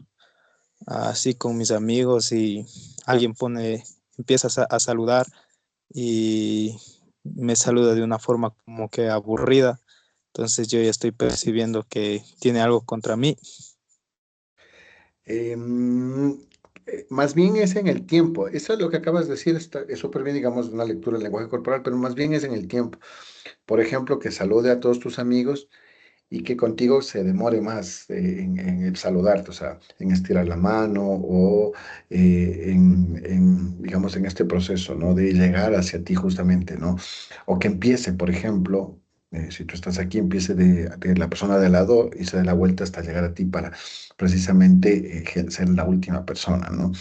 así con mis amigos y alguien empieza a saludar y me saluda de una forma como que aburrida, entonces yo ya estoy percibiendo que tiene algo contra mí. Em, Más bien es en el tiempo. Eso es lo que acabas de decir, es súper bien, digamos, una lectura del lenguaje corporal, pero más bien es en el tiempo. Por ejemplo, que salude a todos tus amigos y que contigo se demore más en el saludarte, o sea, en estirar la mano o digamos, en este proceso, ¿no? De llegar hacia ti justamente, ¿no? O que empiece, por ejemplo, si tú estás aquí, empiece de la persona de al lado y se dé la vuelta hasta llegar a ti para precisamente ser la última persona, ¿no?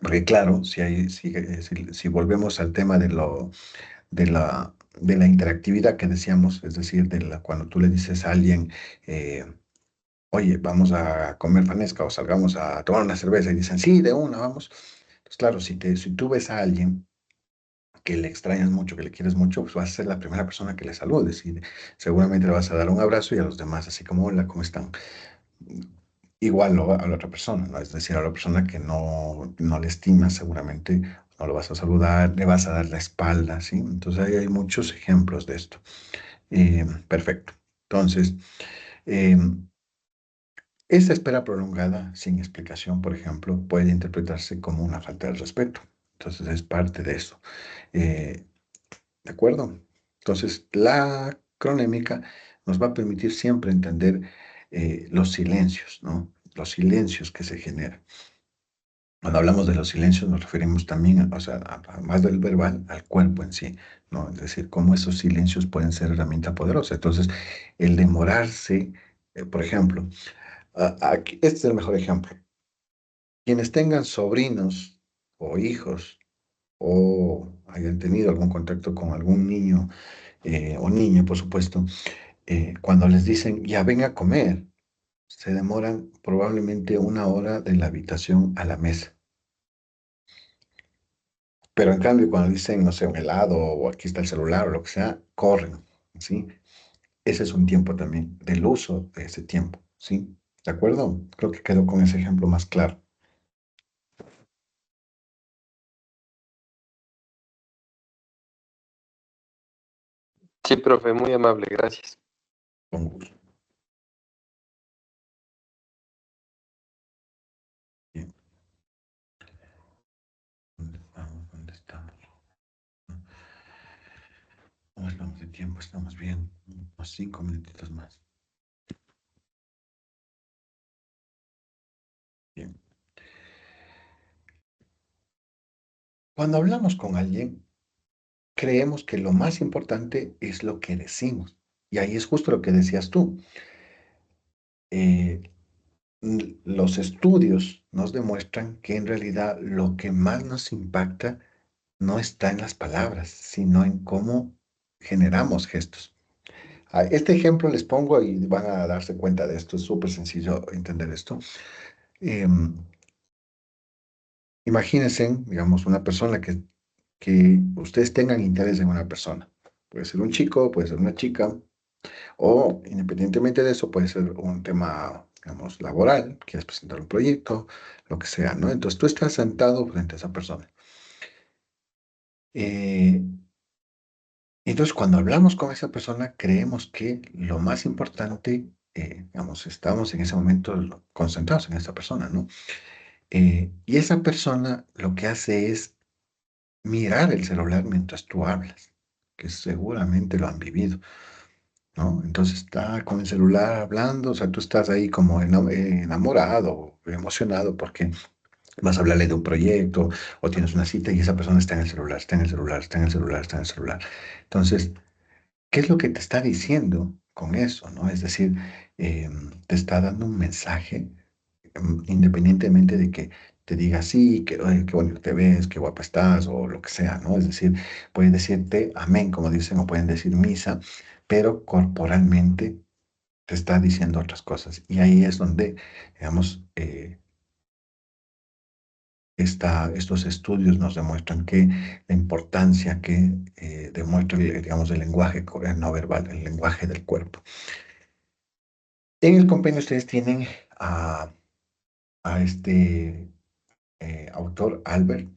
Porque claro, si volvemos al tema de la interactividad que decíamos, es decir, cuando tú le dices a alguien, eh, oye, vamos a comer fanesca o salgamos a tomar una cerveza y dicen, sí, de una, vamos. Pues claro, si tú ves a alguien que le extrañas mucho, que le quieres mucho, pues vas a ser la primera persona que le saludes y seguramente le vas a dar un abrazo y a los demás, así como, hola, ¿cómo están? Igual a la otra persona, ¿no? Es decir, a la persona que no le estimas, seguramente no lo vas a saludar, le vas a dar la espalda, ¿sí? Entonces ahí hay muchos ejemplos de esto. Perfecto. Entonces, eh, esta espera prolongada sin explicación, por ejemplo, puede interpretarse como una falta de respeto. Entonces es parte de eso. Eh, ¿De acuerdo? Entonces, la cronémica nos va a permitir siempre entender los silencios, ¿no? Los silencios que se generan. Cuando hablamos de los silencios nos referimos también, o sea, más del verbal, al cuerpo en sí, ¿no? Es decir, cómo esos silencios pueden ser herramienta poderosa. Entonces, el demorarse, por ejemplo, este es el mejor ejemplo. Quienes tengan sobrinos o hijos o hayan tenido algún contacto con algún niño o niña, por supuesto, cuando les dicen, ya ven a comer, se demoran probablemente una hora de la habitación a la mesa. Pero en cambio, cuando dicen, no sé, un helado o aquí está el celular o lo que sea, corren, ¿sí? Ese es un tiempo también del uso de ese tiempo, ¿sí? ¿De acuerdo? Creo que quedó con ese ejemplo más claro. Sí, profe, muy amable, gracias. Con gusto. Bien. ¿Dónde estamos? ¿Dónde estamos? ¿Cómo estamos de tiempo? Estamos bien. Unos 5 minutitos más. Bien. Cuando hablamos con alguien, creemos que lo más importante es lo que decimos. Y ahí es justo lo que decías tú. Eh, los estudios nos demuestran que en realidad lo que más nos impacta no está en las palabras, sino en cómo generamos gestos. Este ejemplo les pongo y van a darse cuenta de esto. Es súper sencillo entender esto. Imagínense, digamos, una persona que que ustedes tengan interés en una persona. Puede ser un chico, puede ser una chica, o independientemente de eso, puede ser un tema, digamos, laboral, quieres presentar un proyecto, lo que sea, ¿no? Entonces tú estás sentado frente a esa persona. Eh, entonces, cuando hablamos con esa persona, creemos que lo más importante, digamos, estamos en ese momento concentrados en esa persona, ¿no? Y esa persona lo que hace es mirar el celular mientras tú hablas, que seguramente lo han vivido, ¿no? Entonces está con el celular hablando, o sea, tú estás ahí como enamorado, emocionado porque vas a hablarle de un proyecto o tienes una cita y esa persona está en el celular, está en el celular, está en el celular, está en el celular. Entonces, ¿qué es lo que te está diciendo con eso, no? Es decir, te está dando un mensaje, independientemente de que te diga, sí, que, oye, qué bonito te ves, qué guapa estás, o lo que sea, ¿no? Es decir, pueden decirte amén, como dicen, o pueden decir misa, pero corporalmente te está diciendo otras cosas. Y ahí es donde, digamos, estos estudios nos demuestran que la importancia que demuestra, digamos, el lenguaje no verbal, el lenguaje del cuerpo. En el compendio ustedes tienen a este autor, Albert,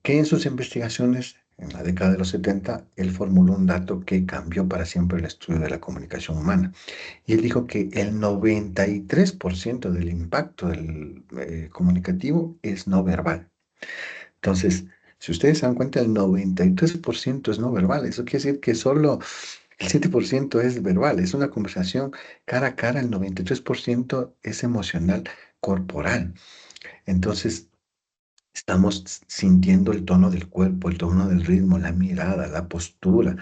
que en sus investigaciones en la década de los 70, él formuló un dato que cambió para siempre el estudio de la comunicación humana. Y él dijo que el 93% del impacto comunicativo es no verbal. Entonces, si ustedes se dan cuenta, el 93% es no verbal. Eso quiere decir que solo el 7% es verbal. Es una conversación cara a cara. El 93% es emocional, corporal. Entonces, estamos sintiendo el tono del cuerpo, el tono del ritmo, la mirada, la postura,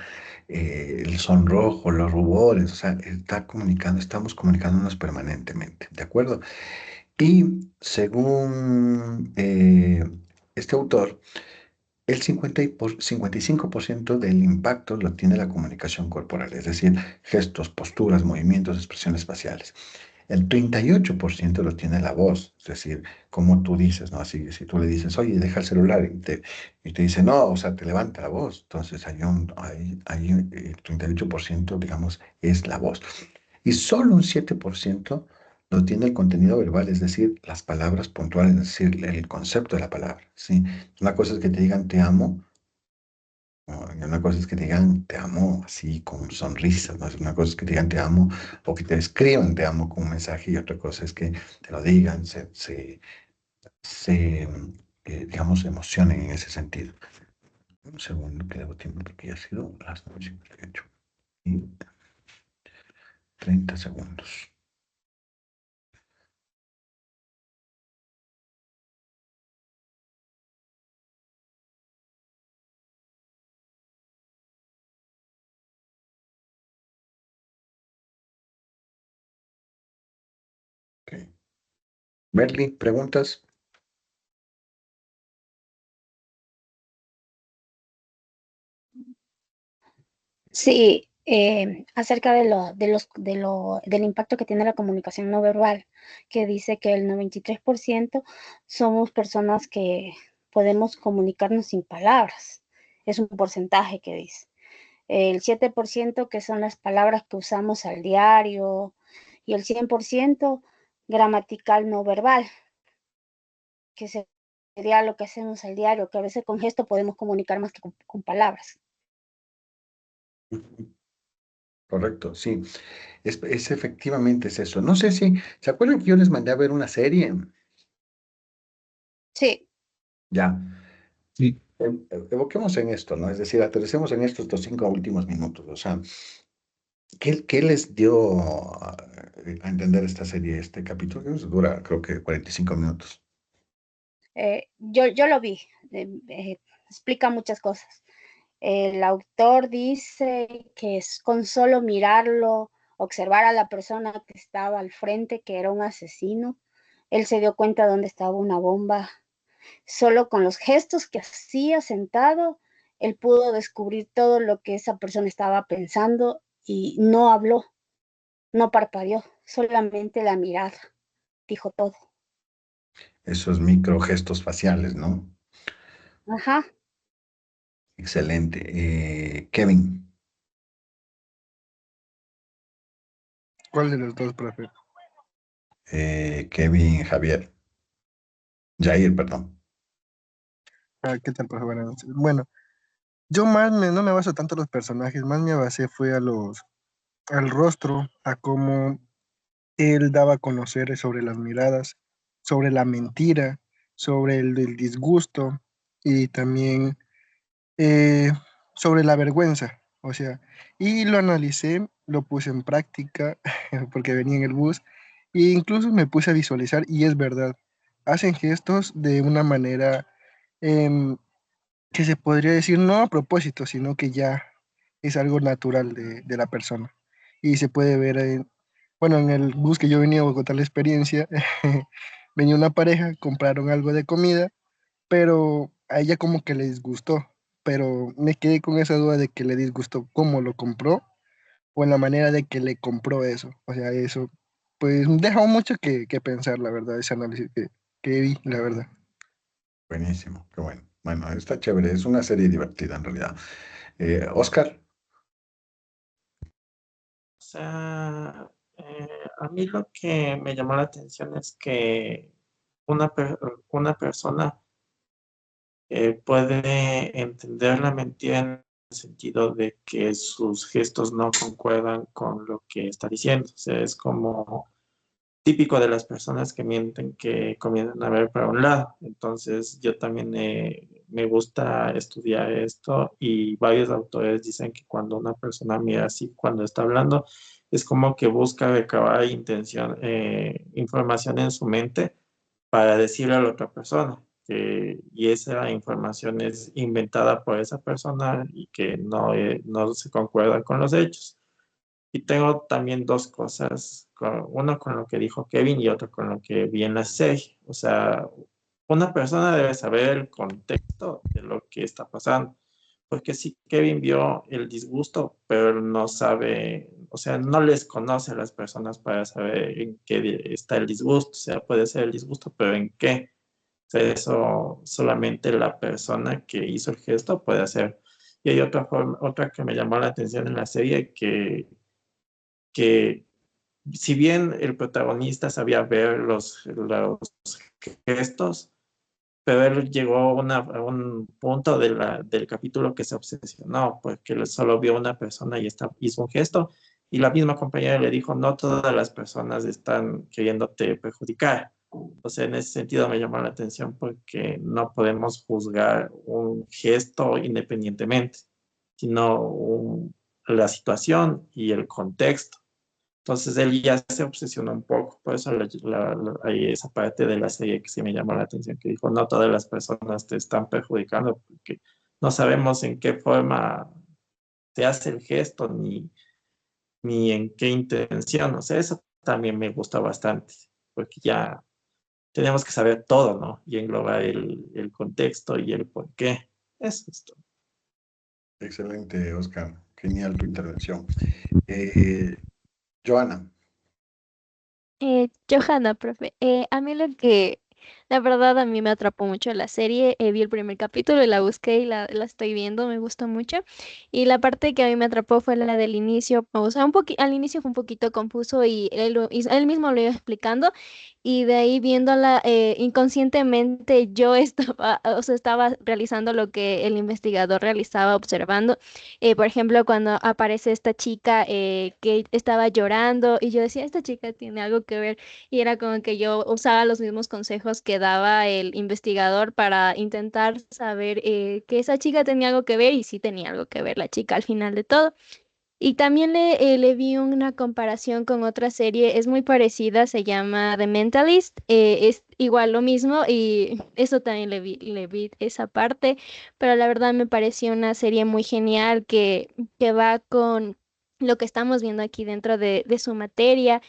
el sonrojo, los rubores. O sea, estamos comunicándonos permanentemente. ¿De acuerdo? Y según este autor, el 55% del impacto lo tiene la comunicación corporal, es decir, gestos, posturas, movimientos, expresiones faciales. El 38% lo tiene la voz, es decir, como tú dices, ¿no? Así, si tú le dices, oye, deja el celular y te dice, no, o sea, te levanta la voz. Entonces, hay el 38%, digamos, es la voz. Y solo un 7% lo tiene el contenido verbal, es decir, las palabras puntuales, es decir, el concepto de la palabra, ¿sí? Una cosa es que te digan te amo, y una cosa es que te digan te amo así con sonrisas, ¿no? Una cosa es que te digan te amo o que te escriban te amo con un mensaje y otra cosa es que te lo digan, digamos, se emocionen en ese sentido. Un segundo que debo tiempo porque ya ha sido las 9:58 y 30 segundos. Okay. Merly, ¿preguntas? Sí, acerca del impacto que tiene la comunicación no verbal, que dice que el 93% somos personas que podemos comunicarnos sin palabras. Es un porcentaje que dice. El 7% que son las palabras que usamos al diario y el 100% gramatical no verbal, que sería lo que hacemos al diario, que a veces con gesto podemos comunicar más que con palabras. Correcto, sí. Efectivamente es eso. No sé si, ¿se acuerdan que yo les mandé a ver una serie? Sí. Ya. Sí. Evoquemos en esto, ¿no? Es decir, aterricemos en estos 5 últimos minutos. O sea, ¿qué les dio a entender esta serie, este capítulo? Que dura, creo que 45 minutos. Yo lo vi, explica muchas cosas. El autor dice que es con solo mirarlo, observar a la persona que estaba al frente, que era un asesino, él se dio cuenta de dónde estaba una bomba. Solo con los gestos que hacía sentado, él pudo descubrir todo lo que esa persona estaba pensando y no habló, no parpadeó, solamente la mirada dijo todo. Esos microgestos faciales, ¿no? Ajá. Excelente. Kevin, ¿Cuál de los dos, profe? Kevin Javier, Jair, perdón. Ah, ¿qué tal, profe? Buenas noches. Bueno, yo no me baso tanto en los personajes, más me basé fue al rostro, a cómo él daba a conocer sobre las miradas, sobre la mentira, sobre el disgusto y también eh, sobre la vergüenza. O sea, y lo analicé, lo puse en práctica porque venía en el bus e incluso me puse a visualizar y es verdad, hacen gestos de una manera em, que se podría decir no a propósito, sino que ya es algo natural de la persona. Y se puede ver, bueno, en el bus que yo venía a contar la experiencia, venía una pareja, compraron algo de comida, pero a ella como que le disgustó, pero me quedé con esa duda de que le disgustó cómo lo compró o en la manera de que le compró eso. O sea, eso, pues deja mucho que pensar, la verdad, ese análisis que vi, la verdad. Buenísimo, qué bueno. Bueno, está chévere, es una serie divertida en realidad. Oscar, O sea, a mí lo que me llamó la atención es que una persona puede entender la mentira en el sentido de que sus gestos no concuerdan con lo que está diciendo. O sea, es como típico de las personas que mienten que comienzan a ver para un lado. Entonces, yo también me gusta estudiar esto y varios autores dicen que cuando una persona mira así, cuando está hablando, es como que busca recabar información en su mente para decirle a la otra persona. Y esa información es inventada por esa persona y que no se concuerda con los hechos. Y tengo también dos cosas, uno con lo que dijo Kevin y otro con lo que vi en la serie. O sea, una persona debe saber el contexto de lo que está pasando, porque sí, Kevin vio el disgusto, pero él no sabe, o sea, no les conoce a las personas para saber en qué está el disgusto. O sea, puede ser el disgusto, pero en qué. O sea, eso solamente la persona que hizo el gesto puede hacer. Y hay otra que me llamó la atención en la serie que si bien el protagonista sabía ver los gestos, pero él llegó a un punto del capítulo que se obsesionó, porque él solo vio una persona y hizo un gesto, y la misma compañera le dijo, no todas las personas están queriéndote perjudicar. O sea, en ese sentido me llamó la atención porque no podemos juzgar un gesto independientemente, sino la situación y el contexto. Entonces él ya se obsesionó un poco, por eso hay esa parte de la serie que sí me llamó la atención, que dijo, no todas las personas te están perjudicando, porque no sabemos en qué forma se hace el gesto, ni en qué intención. O sea, eso también me gusta bastante, porque ya tenemos que saber todo, ¿no? Y englobar el contexto y el por qué. Eso es todo. excelente, Oscar. Genial tu intervención. Joana, Johanna, profe, a mí lo que, la verdad, a mí me atrapó mucho la serie. Vi el primer capítulo y la busqué y la estoy viendo, me gusta mucho. Y la parte que a mí me atrapó fue la del inicio. O sea, al inicio fue un poquito confuso y él mismo lo iba explicando. Y de ahí viéndola inconscientemente, yo estaba, o sea, estaba realizando lo que el investigador realizaba, observando. Por ejemplo, cuando aparece esta chica que estaba llorando y yo decía, esta chica tiene algo que ver y era como que yo usaba los mismos consejos que daba el investigador para intentar saber que esa chica tenía algo que ver y sí tenía algo que ver la chica al final de todo. Y también le vi una comparación con otra serie, es muy parecida, se llama The Mentalist, es igual lo mismo y eso también le vi esa parte, pero la verdad me pareció una serie muy genial que va con lo que estamos viendo aquí dentro de su materia,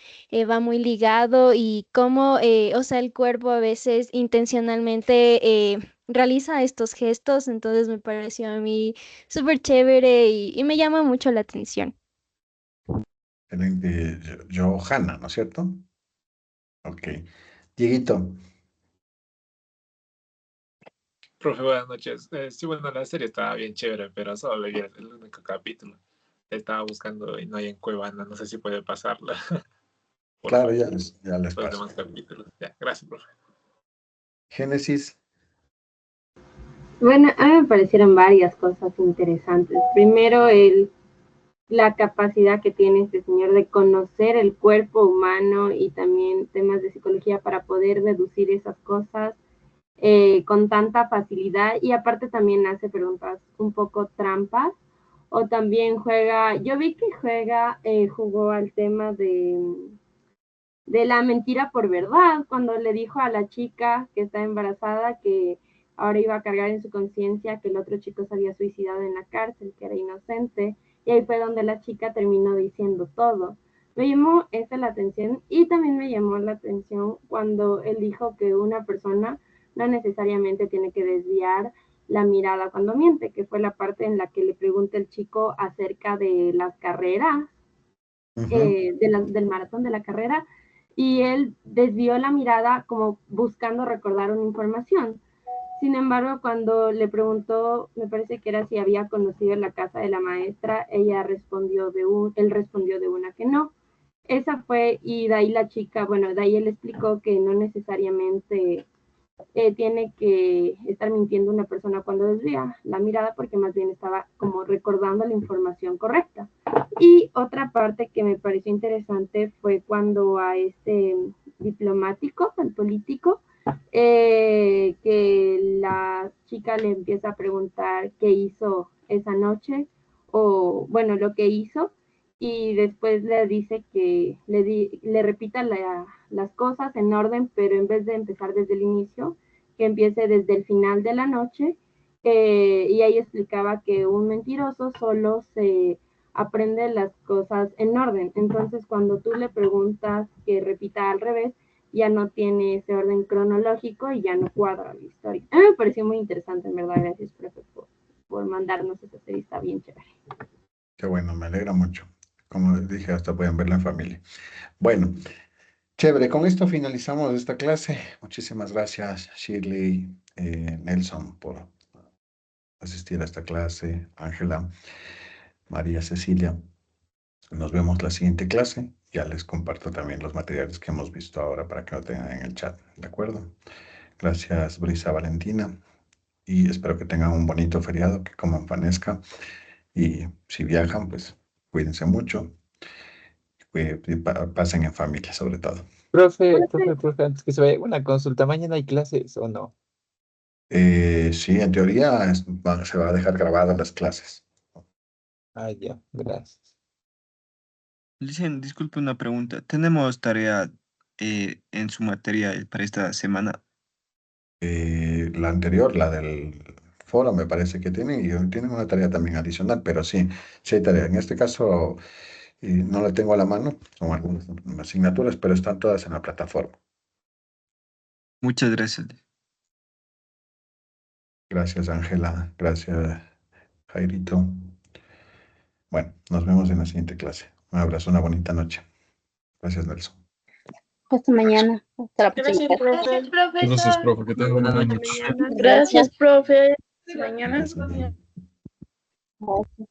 va muy ligado y cómo, o sea, el cuerpo a veces intencionalmente realiza estos gestos, entonces me pareció a mí súper chévere y me llama mucho la atención. excelente, Johanna, ¿no es cierto? Ok. Dieguito, Profe, buenas noches. Sí, bueno, la serie estaba bien chévere, pero solo leí el único capítulo. Estaba buscando y no hay en Cuevana. No sé si puede pasarla. Por Claro, favor, ya les los paso. demás capítulos. Ya, gracias, profe. Génesis. Bueno, a mí me parecieron varias cosas interesantes. Primero, la capacidad que tiene este señor de conocer el cuerpo humano y también temas de psicología para poder deducir esas cosas con tanta facilidad, y aparte también hace preguntas un poco trampas, o también juega, yo vi que jugó al tema de la mentira por verdad, cuando le dijo a la chica que está embarazada que ahora iba a cargar en su conciencia que el otro chico se había suicidado en la cárcel, que era inocente, y ahí fue donde la chica terminó diciendo todo. Me llamó esa la atención, y también me llamó la atención cuando él dijo que una persona no necesariamente tiene que desviar la mirada cuando miente, que fue la parte en la que le pregunta el chico acerca de las carreras, del maratón de la carrera, y él desvió la mirada como buscando recordar una información. Sin embargo, cuando le preguntó, me parece que era si había conocido la casa de la maestra, él respondió de una que no. Esa fue, y de ahí la chica, bueno, de ahí él explicó que no necesariamente tiene que estar mintiendo una persona cuando desvía la mirada, porque más bien estaba como recordando la información correcta. Y otra parte que me pareció interesante fue cuando a este diplomático, al político, que la chica le empieza a preguntar qué hizo esa noche, o bueno, lo que hizo, y después le dice que le repita las cosas en orden, pero en vez de empezar desde el inicio, que empiece desde el final de la noche, y ahí explicaba que un mentiroso solo se aprende las cosas en orden. Entonces, cuando tú le preguntas que repita al revés, ya no tiene ese orden cronológico y ya no cuadra la historia. A mí me pareció muy interesante, en verdad. Gracias, profe, por mandarnos esa serie, está bien chévere. Qué bueno, me alegra mucho. Como les dije, hasta pueden verla en familia. Bueno, chévere, con esto finalizamos esta clase. Muchísimas gracias, Shirley, Nelson, por asistir a esta clase, Ángela, María Cecilia. Nos vemos la siguiente clase. Ya les comparto también los materiales que hemos visto ahora para que lo tengan en el chat, ¿de acuerdo? Gracias, Brisa Valentina. Y espero que tengan un bonito feriado, que coman panesca. Y si viajan, pues cuídense mucho. Y pasen en familia, sobre todo. Profe, antes que se vaya, una consulta. ¿Mañana hay clases o no? Sí, en teoría se va a dejar grabadas las clases. Ah, ya, gracias. Licen, disculpe una pregunta. ¿Tenemos tarea en su materia para esta semana? La anterior, la del foro, me parece que tienen una tarea también adicional, pero sí, sí hay tarea. En este caso, no la tengo a la mano, son algunas asignaturas, pero están todas en la plataforma. Muchas gracias. Gracias, Ángela. Gracias, Jairito. Bueno, nos vemos en la siguiente clase. Un abrazo, una bonita noche. Gracias, Nelson. Hasta mañana. Hasta la Gracias, próxima. profe. Gracias, profe. Que tengan Buenas buena noches. noche. Gracias, profe. Hasta mañana. Gracias. Gracias.